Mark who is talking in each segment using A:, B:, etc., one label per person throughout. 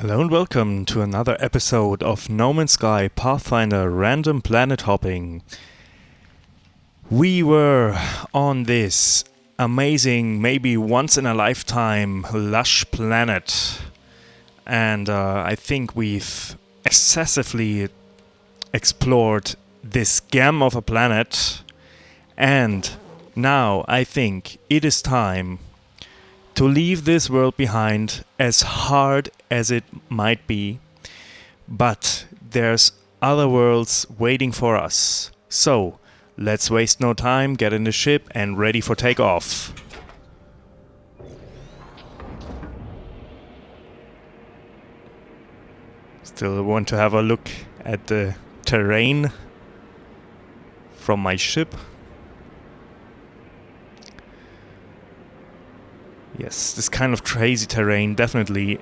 A: Hello and welcome to another episode of No Man's Sky Pathfinder Random Planet Hopping. We were on this amazing, maybe once in a lifetime, lush planet. And I think we've excessively explored this gem of a planet. And now I think it is time to leave this world behind, as hard as it might be. But there's other worlds waiting for us. So, let's waste no time, get in the ship and ready for takeoff. Still want to have a look at the terrain from my ship. Yes, this kind of crazy terrain definitely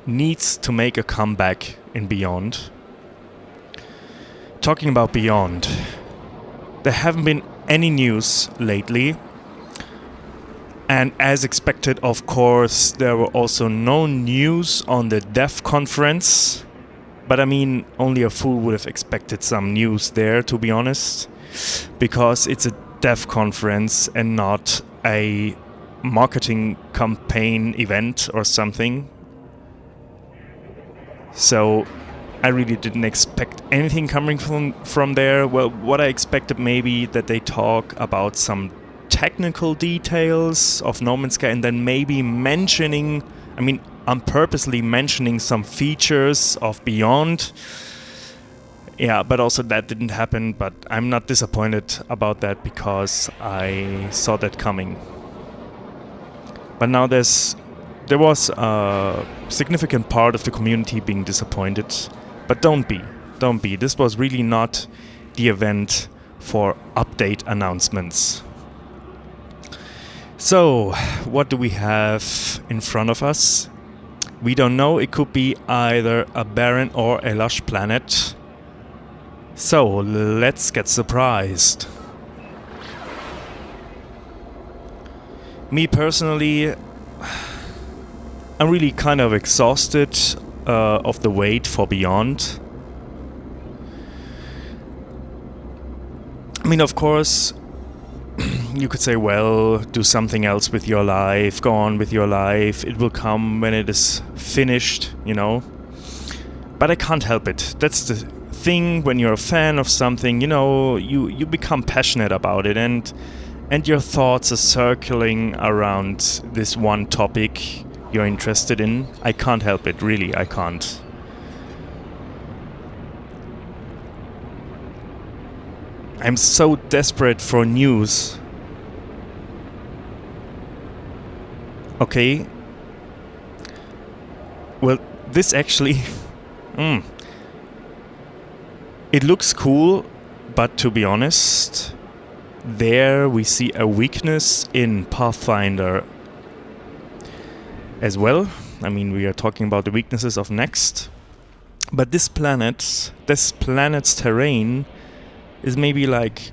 A: needs to make a comeback in Beyond. Talking about Beyond, there haven't been any news lately. And as expected, of course, there were also no news on the dev conference. But I mean, only a fool would have expected some news there, to be honest. Because it's a dev conference and not a marketing campaign event or something. So I really didn't expect anything coming from there. Well, what I expected maybe that they talk about some technical details of No Man's Sky and then maybe I'm purposely mentioning some features of Beyond. Yeah, but also that didn't happen, but I'm not disappointed about that because I saw that coming. But now there was a significant part of the community being disappointed. But don't be. This was really not the event for update announcements. So, what do we have in front of us? We don't know. It could be either a barren or a lush planet. So, let's get surprised. Me personally, I'm really kind of exhausted of the wait for Beyond. I mean, of course, you could say, well, do something else with your life, go on with your life, it will come when it is finished, you know. But I can't help it. That's the thing when you're a fan of something, you know, you become passionate about it and your thoughts are circling around this one topic you're interested in. I can't help it, really, I can't. I'm so desperate for news. Okay. Well, this actually... It looks cool, but to be honest, there we see a weakness in Pathfinder as well. I mean, we are talking about the weaknesses of Next. But this planet's terrain is maybe like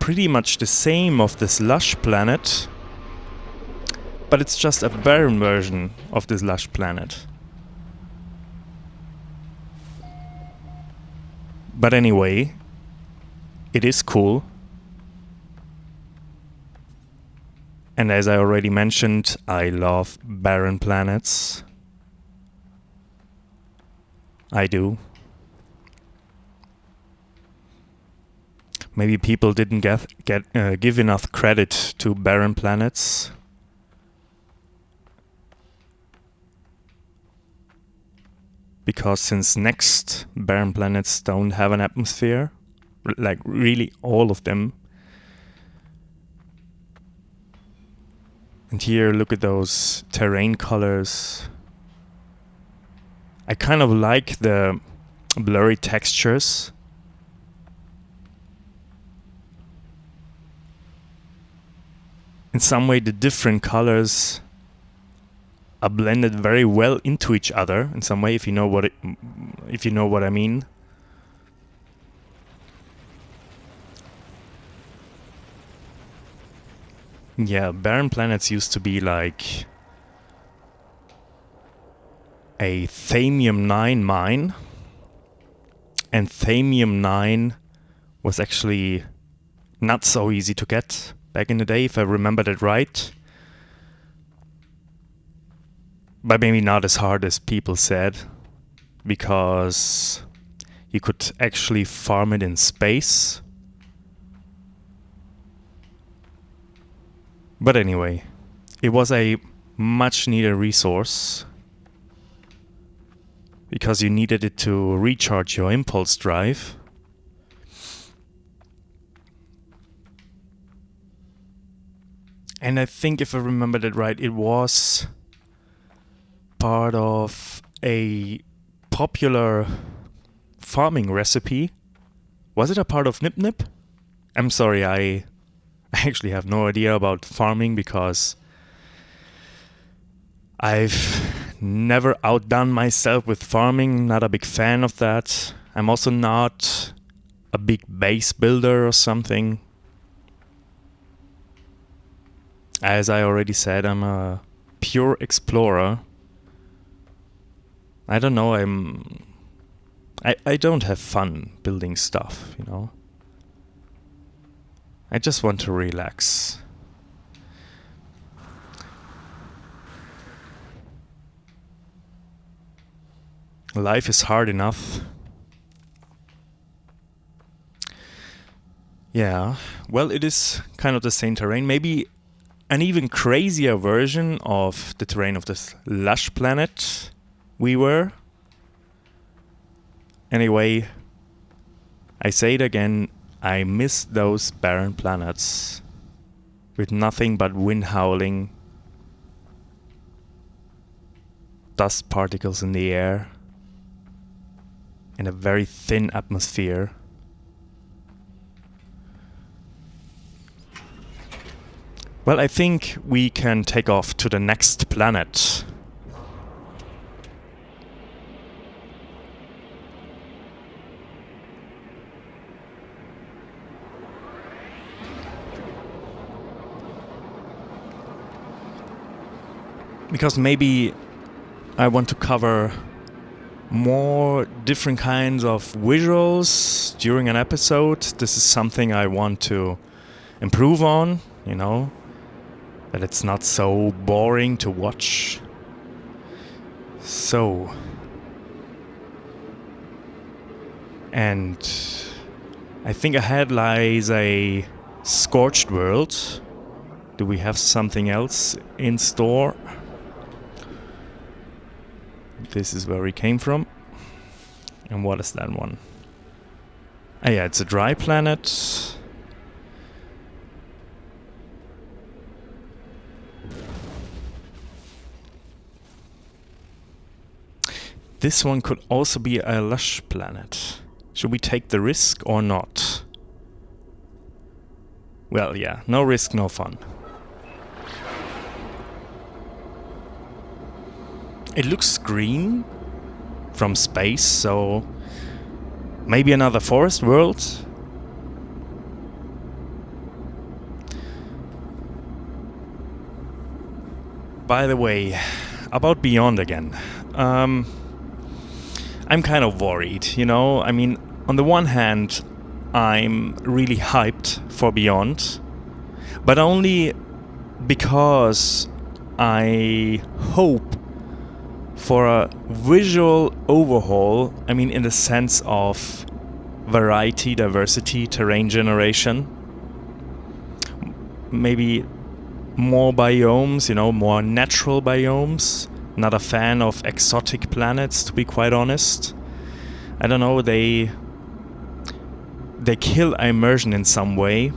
A: pretty much the same of this lush planet, but it's just a barren version of this lush planet. But anyway, it is cool. And as I already mentioned, I love barren planets. I do. Maybe people didn't give enough credit to barren planets. Because since Next, barren planets don't have an atmosphere. Like, really all of them. And here, look at those terrain colors. I kind of like the blurry textures. In some way, the different colors are blended very well into each other. In some way, if you know what I mean. Yeah, barren planets used to be like a Thamium 9 mine. And Thamium 9 was actually not so easy to get back in the day, if I remembered it right. But maybe not as hard as people said, because you could actually farm it in space. But anyway, it was a much needed resource, because you needed it to recharge your impulse drive. And I think, if I remembered it right, it was part of a popular farming recipe. Was it a part of Nip Nip? I'm sorry, I actually have no idea about farming, because I've never outdone myself with farming. Not a big fan of that. I'm also not a big base builder or something. As I already said, I'm a pure explorer. I don't know, I don't have fun building stuff, you know. I just want to relax. Life is hard enough. Yeah, well, it is kind of the same terrain. Maybe an even crazier version of the terrain of this lush planet we were. Anyway, I say it again, I miss those barren planets with nothing but wind howling, dust particles in the air, and a very thin atmosphere. Well, I think we can take off to the next planet. Because maybe I want to cover more different kinds of visuals during an episode. This is something I want to improve on, you know, that it's not so boring to watch. So, and I think ahead lies a scorched world. Do we have something else in store? This is where we came from. And what is that one? Ah, yeah, it's a dry planet. This one could also be a lush planet. Should we take the risk or not? Well, yeah, no risk, no fun. It looks green from space, so maybe another forest world? By the way, about Beyond again. I'm kind of worried, you know? I mean, on the one hand, I'm really hyped for Beyond, but only because I hope for a visual overhaul. I mean, in the sense of variety, diversity, terrain generation. Maybe more biomes, you know, more natural biomes. Not a fan of exotic planets, to be quite honest. I don't know, they kill immersion in some way,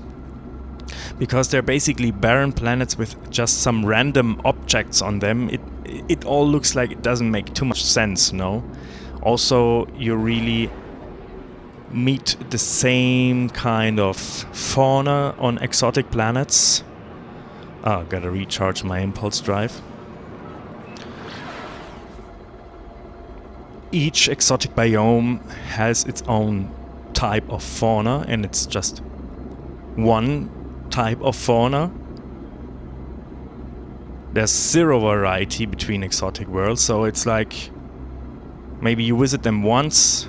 A: because they're basically barren planets with just some random objects on them. It all looks like it doesn't make too much sense, no? Also, you really meet the same kind of fauna on exotic planets. Ah, gotta recharge my impulse drive. Each exotic biome has its own type of fauna, and it's just one type of fauna. There's zero variety between exotic worlds, so it's like Maybe you visit them once,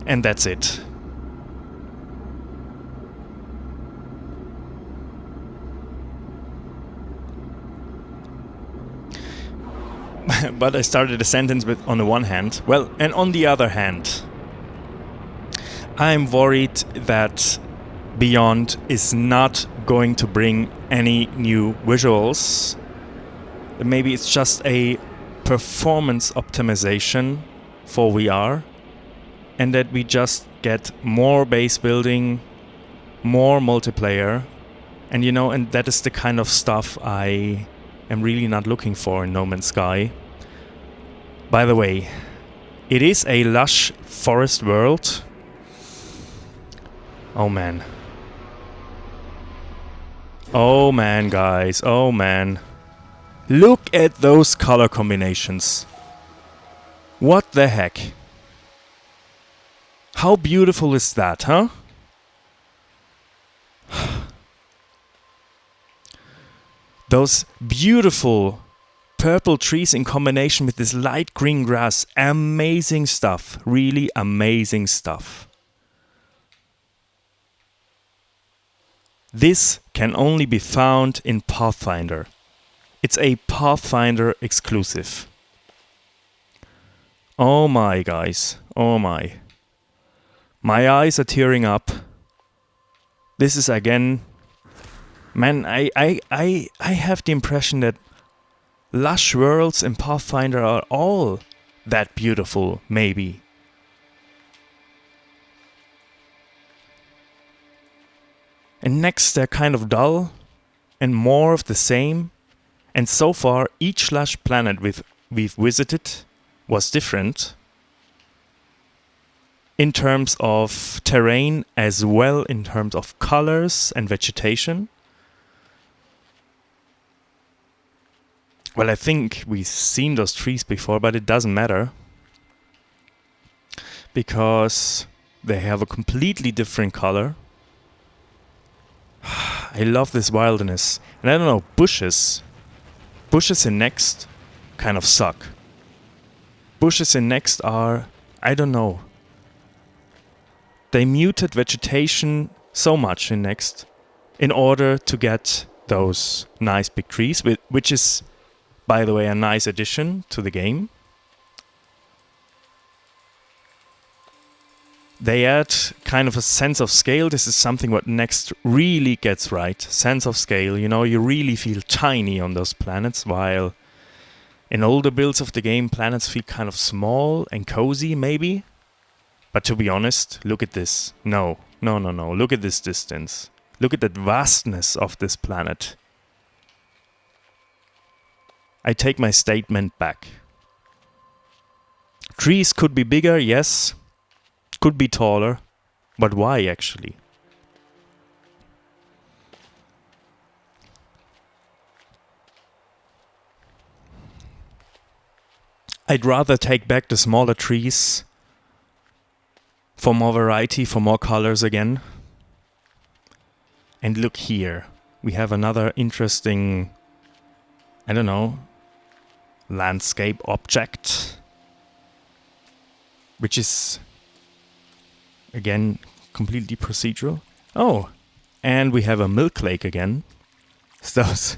A: and that's it. But I started a sentence with on the one hand. Well, and on the other hand, I'm worried that Beyond is not going to bring any new visuals. Maybe it's just a performance optimization for VR, and that we just get more base building, more multiplayer, and and that is the kind of stuff I am really not looking for in No Man's Sky. By the way, it is a lush forest world. Oh man. Oh man, guys. Oh man. Look at those color combinations. What the heck? How beautiful is that, huh? Those beautiful purple trees in combination with this light green grass. Amazing stuff. Really amazing stuff. This can only be found in Pathfinder. It's a Pathfinder exclusive. Oh my, guys. Oh my. My eyes are tearing up. This is again... Man, I have the impression that lush worlds in Pathfinder are all that beautiful, maybe. And next they're kind of dull and more of the same. And so far each lush planet we've visited was different in terms of terrain as well in terms of colors and vegetation. Well, I think we've seen those trees before, but it doesn't matter. Because they have a completely different color. I love this wilderness. And I don't know, bushes. Bushes in Next kind of suck. Bushes in Next are, I don't know. They muted vegetation so much in Next in order to get those nice big trees, which is, by the way, a nice addition to the game. They add kind of a sense of scale. This is something what Next really gets right. Sense of scale. You really feel tiny on those planets, while in older builds of the game, planets feel kind of small and cozy, maybe. But to be honest, look at this. No. Look at this distance. Look at that vastness of this planet. I take my statement back. Trees could be bigger, yes. Could be taller. But why, actually? I'd rather take back the smaller trees for more variety, for more colors again. And look here. We have another interesting, I don't know, landscape object. Which is, again, completely procedural. Oh, and we have a milk lake again. So those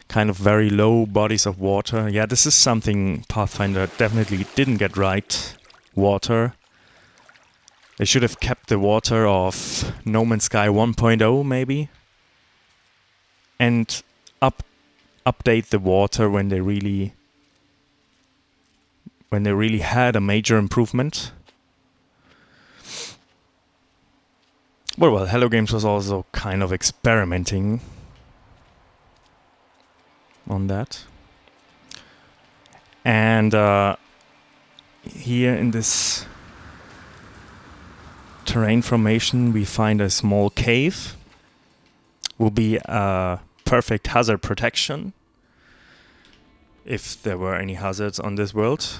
A: kind of very low bodies of water. Yeah, this is something Pathfinder definitely didn't get right. Water. They should have kept the water of No Man's Sky 1.0 maybe. And update the water when they really had a major improvement. Well, Hello Games was also kind of experimenting on that. And here in this terrain formation we find a small cave. Will be a perfect hazard protection if there were any hazards on this world.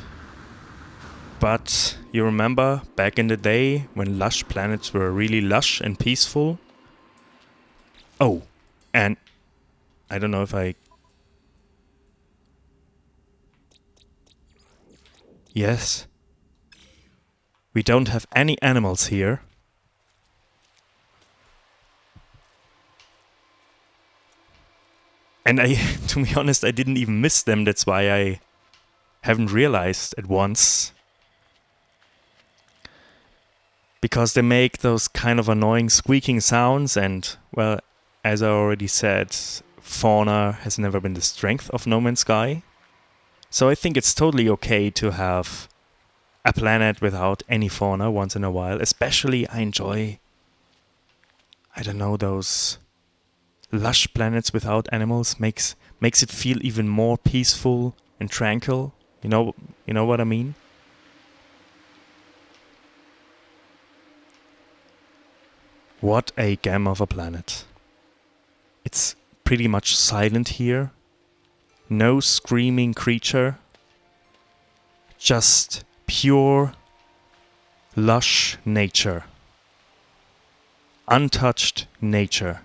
A: But you remember back in the day when lush planets were really lush and peaceful? Oh, and I don't know if I... Yes. We don't have any animals here. And to be honest, I didn't even miss them. That's why I haven't realized at once. Because they make those kind of annoying squeaking sounds, and, well, as I already said, fauna has never been the strength of No Man's Sky. So I think it's totally okay to have a planet without any fauna once in a while. Especially I enjoy, I don't know, those lush planets without animals makes it feel even more peaceful and tranquil. You know what I mean? What a gem of a planet. It's pretty much silent here. No screaming creature. Just pure, lush nature. Untouched nature.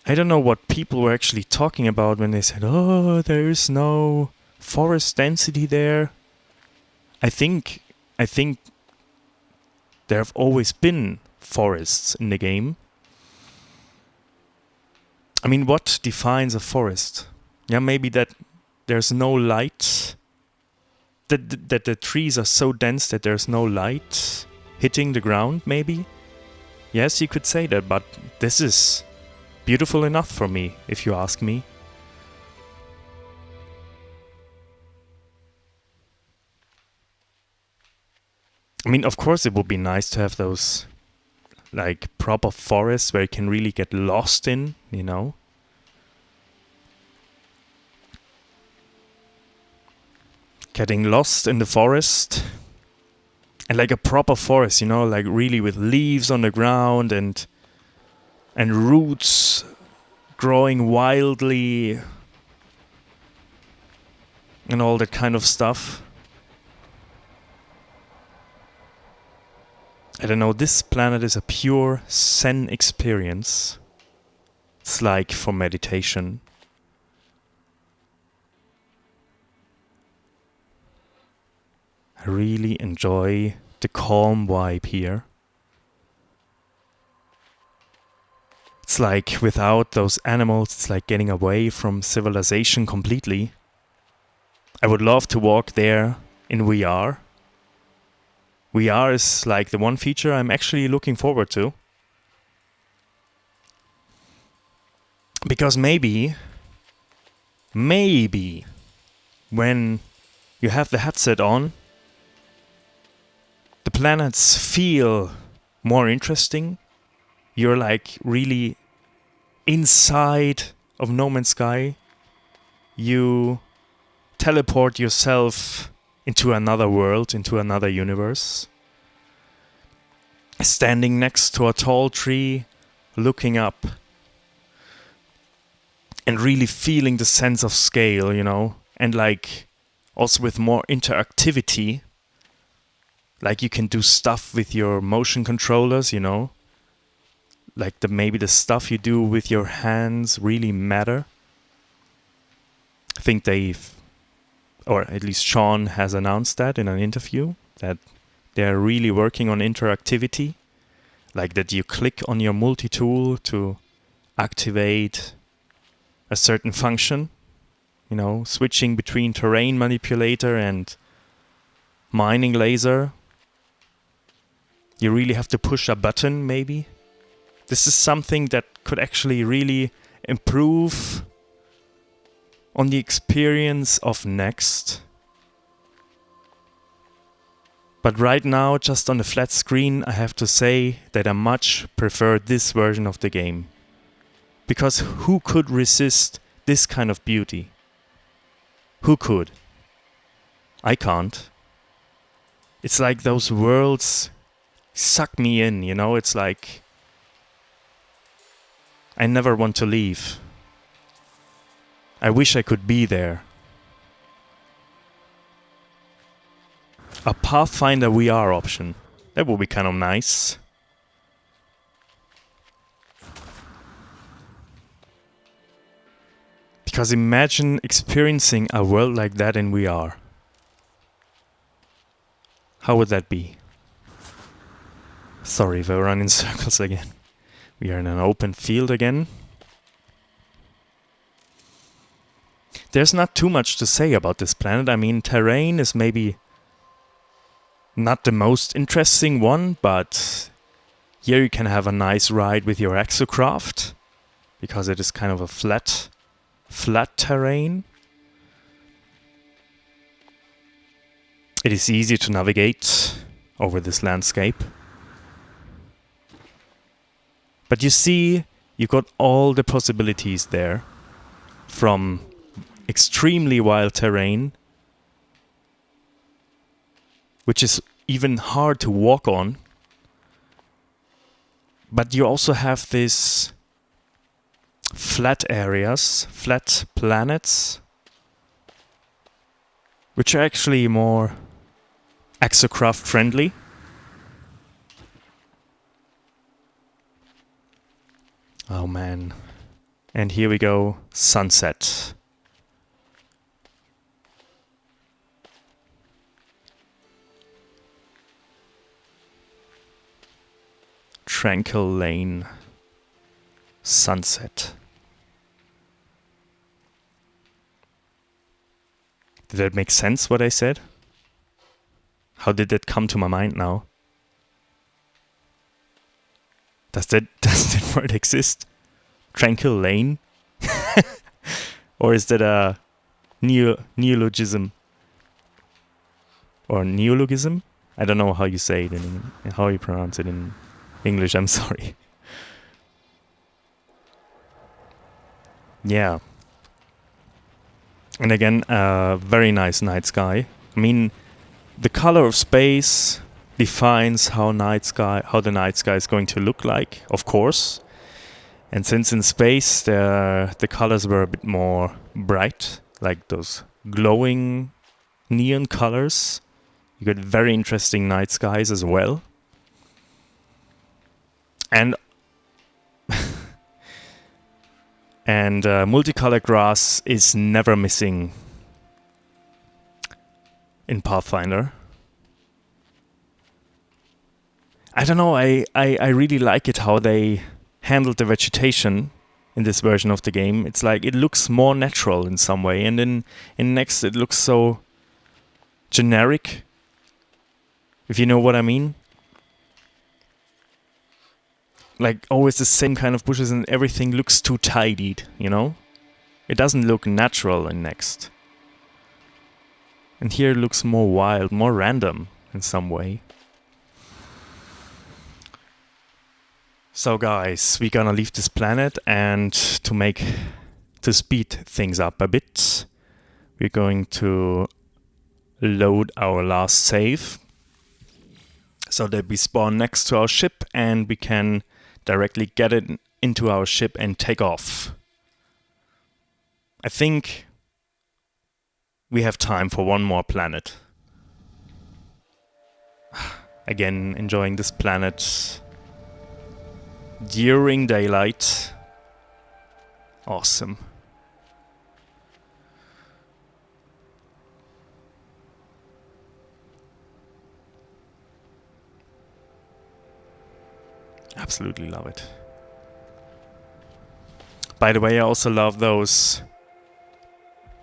A: I don't know what people were actually talking about when they said, oh, there is no forest density there. I think there have always been forests in the game. I mean, what defines a forest? Yeah, maybe that there's no light. That the trees are so dense that there's no light hitting the ground, maybe? Yes, you could say that, but this is beautiful enough for me, if you ask me. I mean, of course it would be nice to have those, like, proper forests where you can really get lost in, you know? Getting lost in the forest. And like a proper forest, you know, like really with leaves on the ground and roots growing wildly and all that kind of stuff. I don't know, this planet is a pure Zen experience. It's like for meditation. I really enjoy the calm vibe here. It's like without those animals, it's like getting away from civilization completely. I would love to walk there in VR. VR is like the one feature I'm actually looking forward to. Because maybe, when you have the headset on, the planets feel more interesting. You're like really inside of No Man's Sky. You teleport yourself into another world, into another universe. Standing next to a tall tree, looking up. And really feeling the sense of scale, you know? And like, also with more interactivity. Like you can do stuff with your motion controllers, you know? Like maybe the stuff you do with your hands really matter. I think or at least Sean has announced that in an interview, that they're really working on interactivity. Like that you click on your multi-tool to activate a certain function. You know, switching between terrain manipulator and mining laser. You really have to push a button, maybe. This is something that could actually really improve on the experience of Next. But right now, just on the flat screen, I have to say that I much prefer this version of the game. Because who could resist this kind of beauty? Who could? I can't. It's like those worlds suck me in, you know? It's like I never want to leave. I wish I could be there. A Pathfinder VR option. That would be kind of nice. Because imagine experiencing a world like that in VR. How would that be? Sorry if I run in circles again. We are in an open field again. There's not too much to say about this planet. I mean, terrain is maybe not the most interesting one, but here you can have a nice ride with your exocraft, because it is kind of a flat terrain. It is easy to navigate over this landscape. But you see, you got all the possibilities there, from extremely wild terrain, which is even hard to walk on, but you also have these flat areas, flat planets, which are actually more exocraft friendly. Oh man. And here we go, sunset. Tranquil Lane. Sunset. Did that make sense, what I said? How did that come to my mind now? Does that word exist? Tranquil Lane? Or is that a neologism? Or neologism? I don't know how you say it how you pronounce it in English, I'm sorry. Yeah. And again, a very nice night sky. I mean, the color of space defines how the night sky is going to look like, of course. And since in space the colors were a bit more bright, like those glowing neon colors, you get very interesting night skies as well. And multicolor grass is never missing in Pathfinder. I don't know, I really like it how they handled the vegetation in this version of the game. It's like it looks more natural in some way, and in next it looks so generic, if you know what I mean. Like always the same kind of bushes and everything looks too tidied, you know? It doesn't look natural in next. And here it looks more wild, more random in some way. So guys, we're gonna leave this planet, and to speed things up a bit, we're going to load our last save so that we spawn next to our ship and we can directly get it into our ship and take off. I think we have time for one more planet. Again, enjoying this planet during daylight. Awesome. Absolutely love it. By the way, I also love those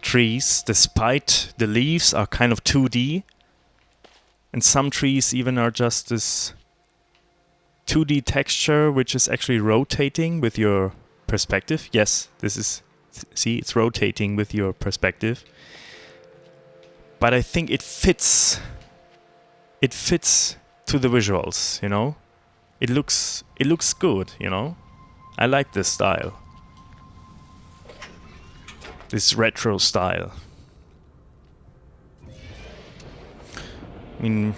A: trees, despite the leaves are kind of 2D. And some trees even are just this 2D texture, which is actually rotating with your perspective. Yes, see, it's rotating with your perspective. But I think it fits to the visuals, you know? It looks good, you know? I like this style. This retro style. I mean,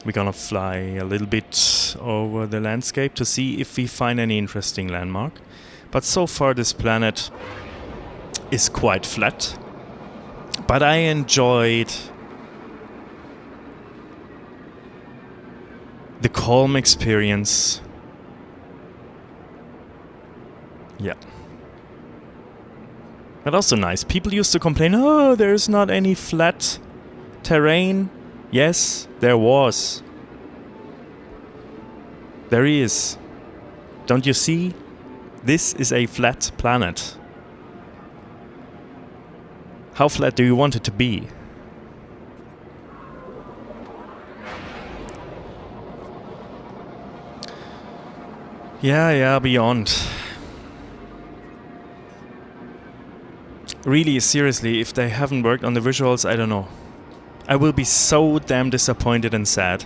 A: we're gonna fly a little bit over the landscape to see if we find any interesting landmark. But so far this planet is quite flat. But I enjoyed the calm experience. Yeah. But also nice. People used to complain, oh, there's not any flat terrain. Yes, there was. There is. Don't you see? This is a flat planet. How flat do you want it to be? Yeah, beyond. Really, seriously, if they haven't worked on the visuals, I don't know. I will be so damn disappointed and sad.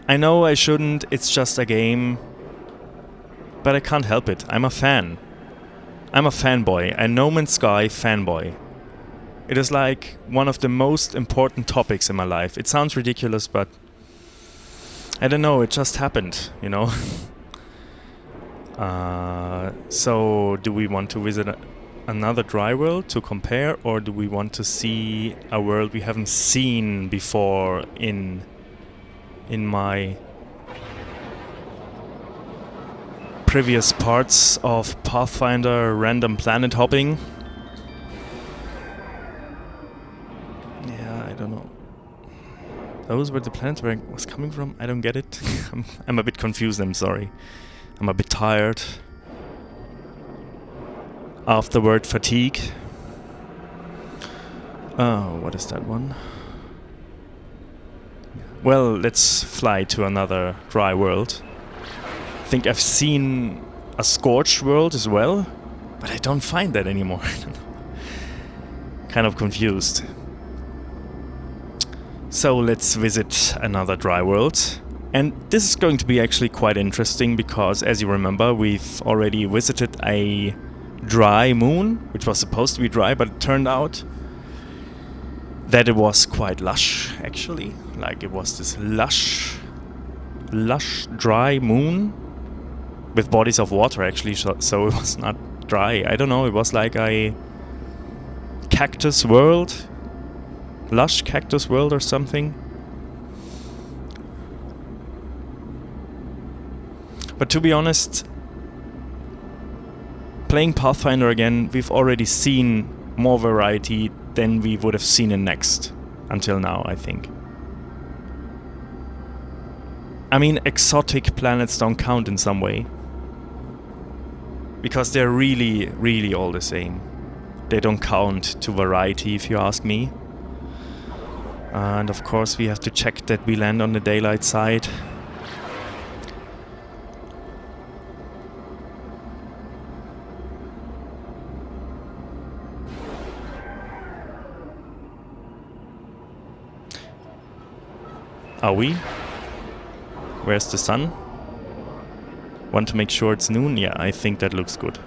A: I know I shouldn't, it's just a game. But I can't help it, I'm a fan. I'm a fanboy, a No Man's Sky fanboy. It is like one of the most important topics in my life. It sounds ridiculous, but I don't know, it just happened, you know. So do we want to visit another dry world to compare, or do we want to see a world we haven't seen before in my previous parts of Pathfinder random planet hopping? Yeah, I don't know. Those were the planets where I was coming from? I don't get it. I'm a bit confused, I'm sorry. I'm a bit tired. Afterward fatigue. Oh, what is that one? Well, let's fly to another dry world. I think I've seen a scorched world as well, but I don't find that anymore. Kind of confused. So let's visit another dry world. And this is going to be actually quite interesting because, as you remember, we've already visited a dry moon, which was supposed to be dry, but it turned out that it was quite lush, actually. Like, it was this lush, dry moon with bodies of water, actually, so it was not dry. I don't know, it was like a cactus world, lush cactus world or something. But to be honest, playing Pathfinder again, we've already seen more variety than we would have seen in Next until now, I think. I mean, exotic planets don't count in some way. Because they're really, really all the same. They don't count to variety, if you ask me. And of course we have to check that we land on the daylight side. Are we? Where's the sun? Want to make sure it's noon? Yeah, I think that looks good.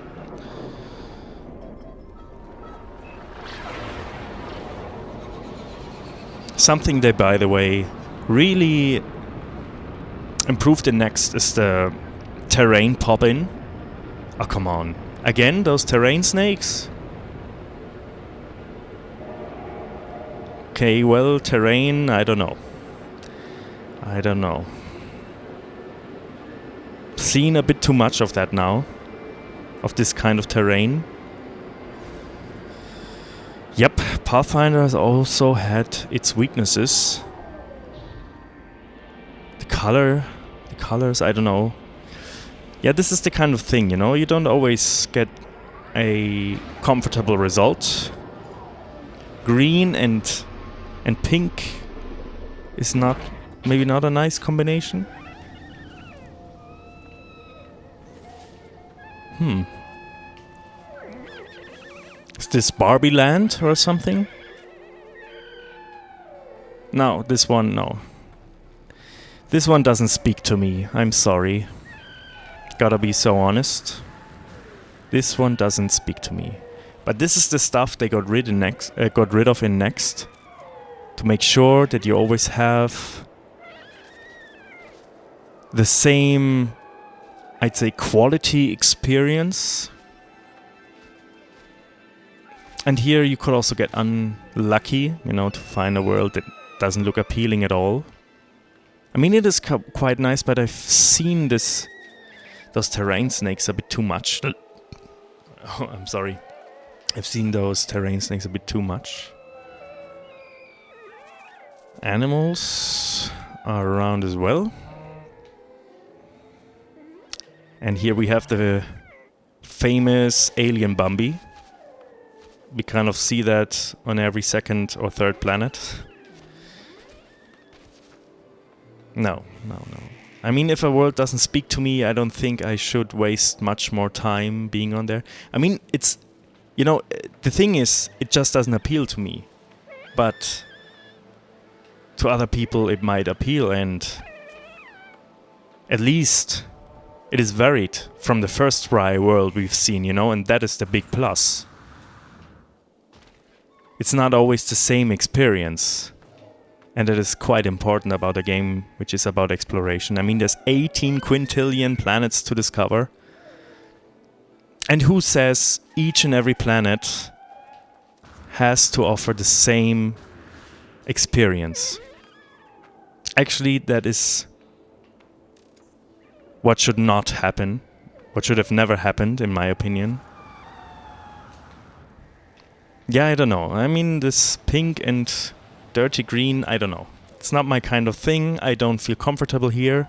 A: Something they, by the way, really improved in Next is the terrain pop-in. Oh, come on. Again, those terrain snakes? Okay, well, terrain, I don't know. Seen a bit too much of that now. Of this kind of terrain. Yep, Pathfinder has also had its weaknesses. The colors, I don't know. Yeah, this is the kind of thing, you know, you don't always get a comfortable result. Green and pink is maybe not a nice combination. Is this Barbie Land or something? No, this one, no. This one doesn't speak to me, I'm sorry. Gotta be so honest. This one doesn't speak to me. But this is the stuff they got rid of in Next. To make sure that you always have the same, I'd say, quality experience. And here you could also get unlucky, you know, to find a world that doesn't look appealing at all. I mean, it is quite nice, but I've seen those terrain snakes a bit too much. Oh, I'm sorry. I've seen those terrain snakes a bit too much. Animals are around as well. And here we have the famous alien Bambi. We kind of see that on every second or third planet. No. I mean, if a world doesn't speak to me, I don't think I should waste much more time being on there. I mean, it's... You know, the thing is, it just doesn't appeal to me. But to other people it might appeal, and at least it is varied from the first Rye world we've seen, you know, and that is the big plus. It's not always the same experience. And that is quite important about a game which is about exploration. I mean, there's 18 quintillion planets to discover. And who says each and every planet has to offer the same experience? Actually, that is what should not happen. What should have never happened, in my opinion. Yeah, I don't know. I mean, this pink and dirty green, I don't know. It's not my kind of thing. I don't feel comfortable here.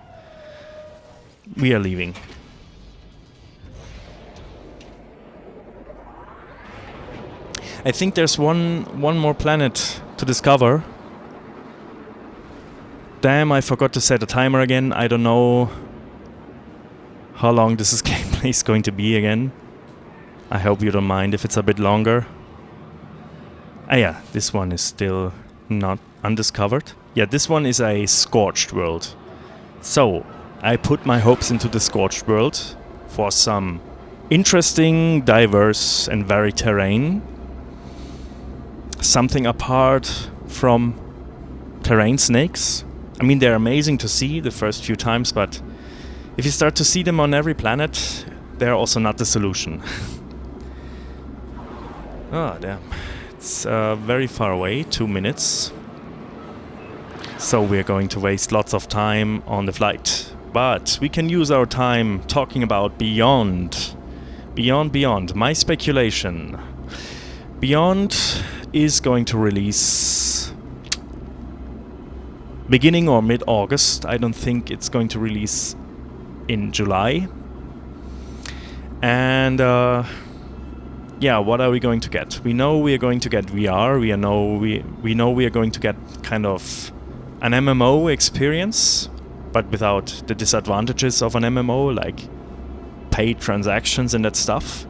A: We are leaving. I think there's one more planet to discover. Damn, I forgot to set a timer again. I don't know how long this gameplay is going to be again. I hope you don't mind if it's a bit longer. Ah yeah, this one is still not undiscovered. Yeah, this one is a scorched world. So, I put my hopes into the scorched world for some interesting, diverse and varied terrain. Something apart from terrain snakes. I mean, they're amazing to see the first few times, but if you start to see them on every planet, they're also not the solution. Oh, damn. It's very far away, 2 minutes. So we're going to waste lots of time on the flight. But we can use our time talking about Beyond. Beyond. My speculation. Beyond is going to release beginning or mid-August. I don't think it's going to release in July. And yeah, what are we going to get? We know we are going to get VR. We know we are going to get kind of an MMO experience, but without the disadvantages of an MMO, like paid transactions and that stuff.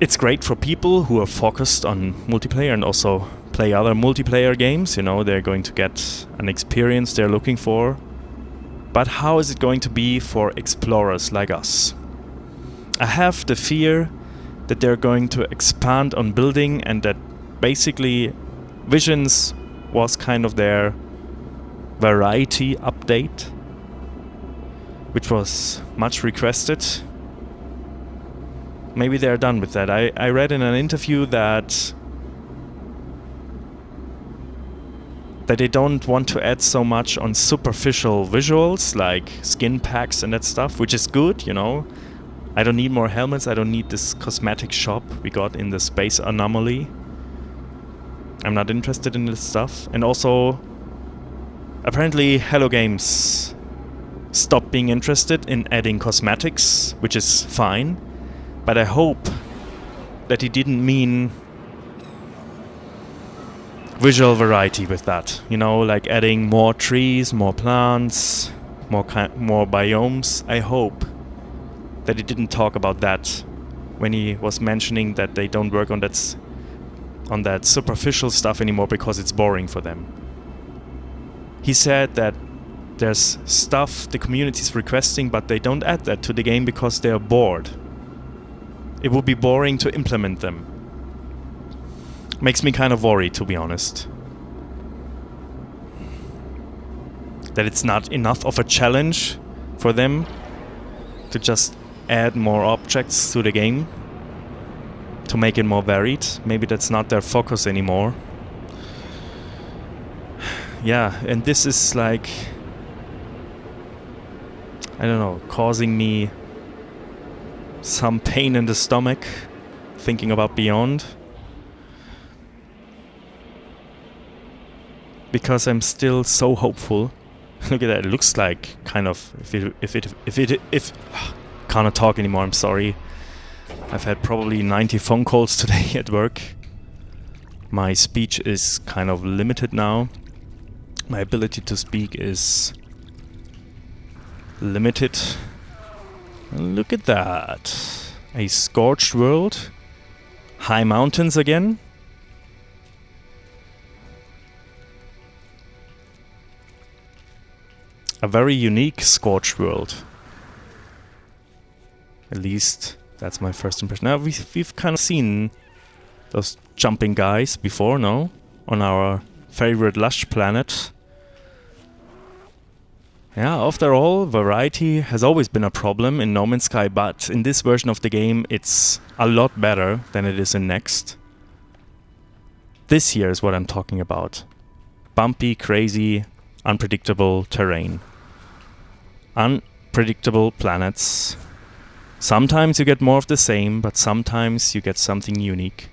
A: It's great for people who are focused on multiplayer and also play other multiplayer games. You know, they're going to get an experience they're looking for. But how is it going to be for explorers like us? I have the fear that they're going to expand on building, and that basically Visions was kind of their variety update, which was much requested. Maybe they're done with that. I read in an interview that they don't want to add so much on superficial visuals like skin packs and that stuff, which is good, you know. I don't need more helmets. I don't need this cosmetic shop we got in the Space Anomaly. I'm not interested in this stuff. And also, apparently Hello Games stopped being interested in adding cosmetics, which is fine. But I hope that he didn't mean visual variety with that. You know, like adding more trees, more plants, more biomes. I hope that he didn't talk about that when he was mentioning that they don't work on that superficial stuff anymore because it's boring for them. He said that there's stuff the community is requesting, but they don't add that to the game because they're bored. It would be boring to implement them. Makes me kind of worried, to be honest. That it's not enough of a challenge for them to just add more objects to the game to make it more varied. Maybe that's not their focus anymore. Yeah, and this is like... I don't know, causing me some pain in the stomach thinking about Beyond. Because I'm still so hopeful. Look at that, it looks like kind of if cannot talk anymore, I'm sorry. I've had probably 90 phone calls today at work. My speech is kind of limited now. My ability to speak is limited. Look at that. A scorched world. High mountains again. A very unique scorched world. At least that's my first impression. Now we've kind of seen those jumping guys before, no? On our favorite lush planet. Yeah, after all, variety has always been a problem in No Man's Sky, but in this version of the game it's a lot better than it is in Next. This here is what I'm talking about. Bumpy, crazy, unpredictable terrain. Unpredictable planets. Sometimes you get more of the same, but sometimes you get something unique.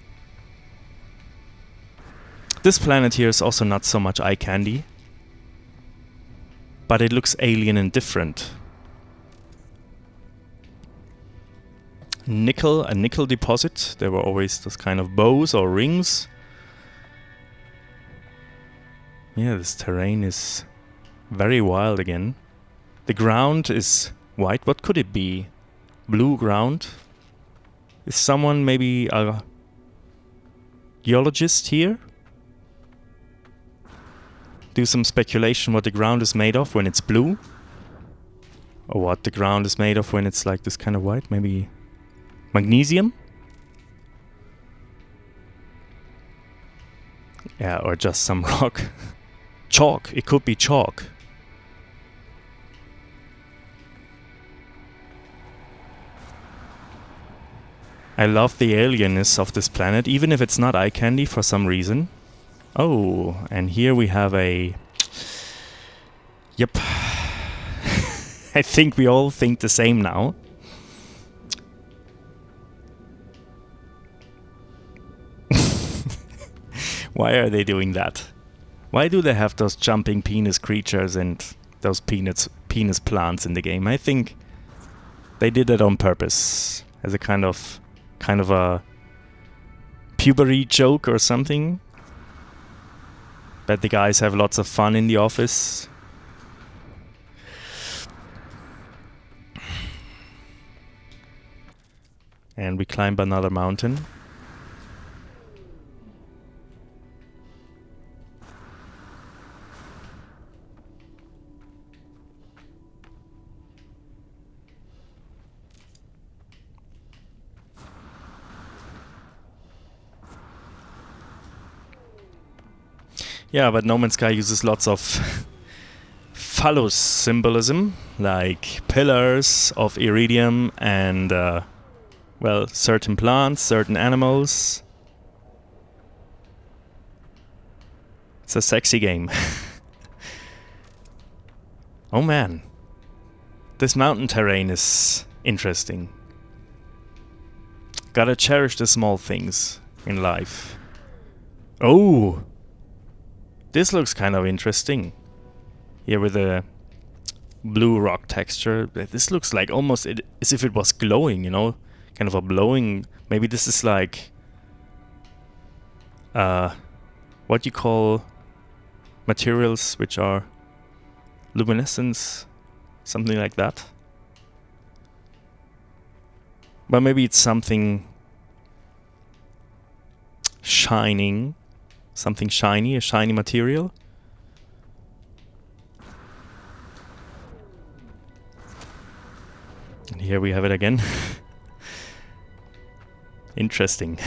A: This planet here is also not so much eye candy, but it looks alien and different. A nickel deposit. There were always those kind of bows or rings. Yeah, this terrain is very wild again. The ground is white. What could it be? Blue ground? Is someone maybe a geologist here? Do some speculation what the ground is made of when it's blue? Or what the ground is made of when it's like this kind of white? Maybe magnesium? Yeah, or just some rock. Chalk. It could be chalk. I love the alienness of this planet, even if it's not eye candy for some reason. Oh, and here we have a... Yep. I think we all think the same now. Why are they doing that? Why do they have those jumping penis creatures and those penis plants in the game? I think they did it on purpose, as a kind of a puberty joke or something. Bet the guys have lots of fun in the office. And we climb another mountain. Yeah, but No Man's Sky uses lots of phallus symbolism, like pillars of iridium and, well, certain plants, certain animals. It's a sexy game. Oh man. This mountain terrain is interesting. Gotta cherish the small things in life. Oh! This looks kind of interesting. Here with the blue rock texture. This looks like almost as if it was glowing, you know? Kind of a blowing... Maybe this is like... what you call materials which are luminescence? Something like that. But maybe it's something shining. Something shiny, a shiny material. And here we have it again. Interesting.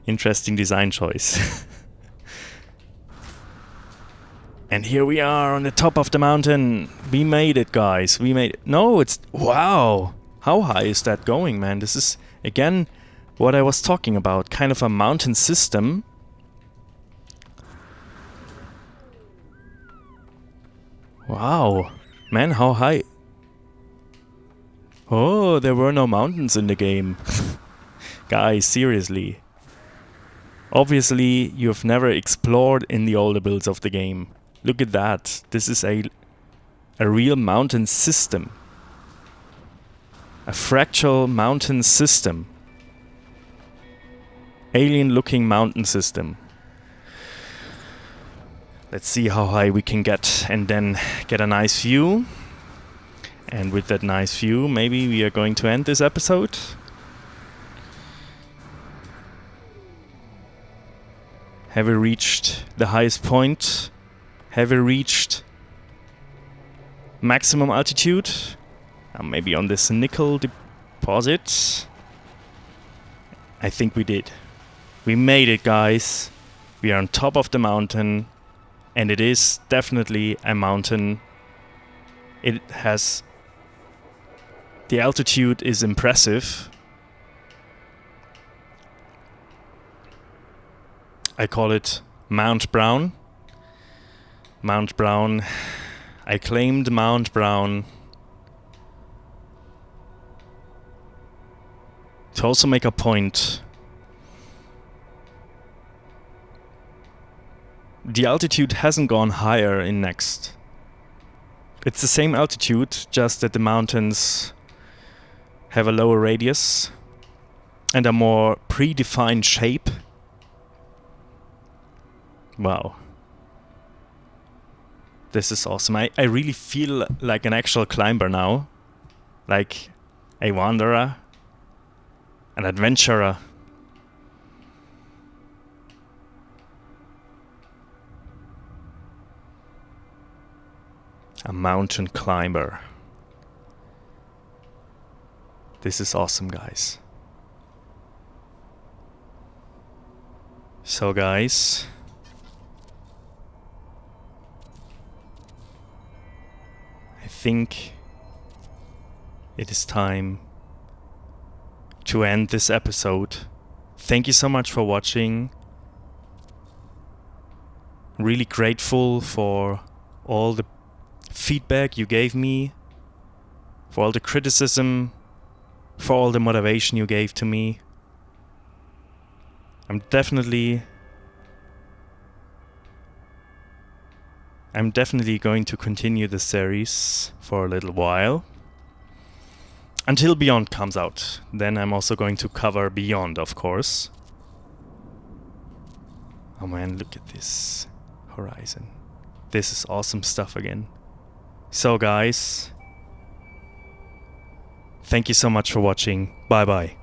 A: Interesting design choice. And here we are on the top of the mountain. We made it, guys. We made it. No, it's... Wow! How high is that going, man? This is, again, what I was talking about. Kind of a mountain system. Wow. Man, how high... Oh, there were no mountains in the game. Guys, seriously. Obviously, you've never explored in the older builds of the game. Look at that. This is a real mountain system. A fractal mountain system. Alien-looking mountain system. Let's see how high we can get and then get a nice view. And with that nice view, maybe we are going to end this episode. Have we reached the highest point? Have we reached maximum altitude? Maybe on this nickel deposit. I think we did. We made it, guys. We are on top of the mountain. And it is definitely a mountain. It has... The altitude is impressive. I call it Mount Brown. Mount Brown. I claimed Mount Brown. To also make a point. The altitude hasn't gone higher in Next. It's the same altitude, just that the mountains have a lower radius and a more predefined shape. Wow. This is awesome. I really feel like an actual climber now. Like a wanderer. An adventurer. A mountain climber. This is awesome, guys. So, guys, I think it is time to end this episode. Thank you so much for watching. Really grateful for all the feedback you gave me, for all the criticism, for all the motivation you gave to me. I'm definitely going to continue the series for a little while. Until Beyond comes out. Then I'm also going to cover Beyond, of course. Oh man, look at this horizon. This is awesome stuff again. So guys, thank you so much for watching. Bye bye.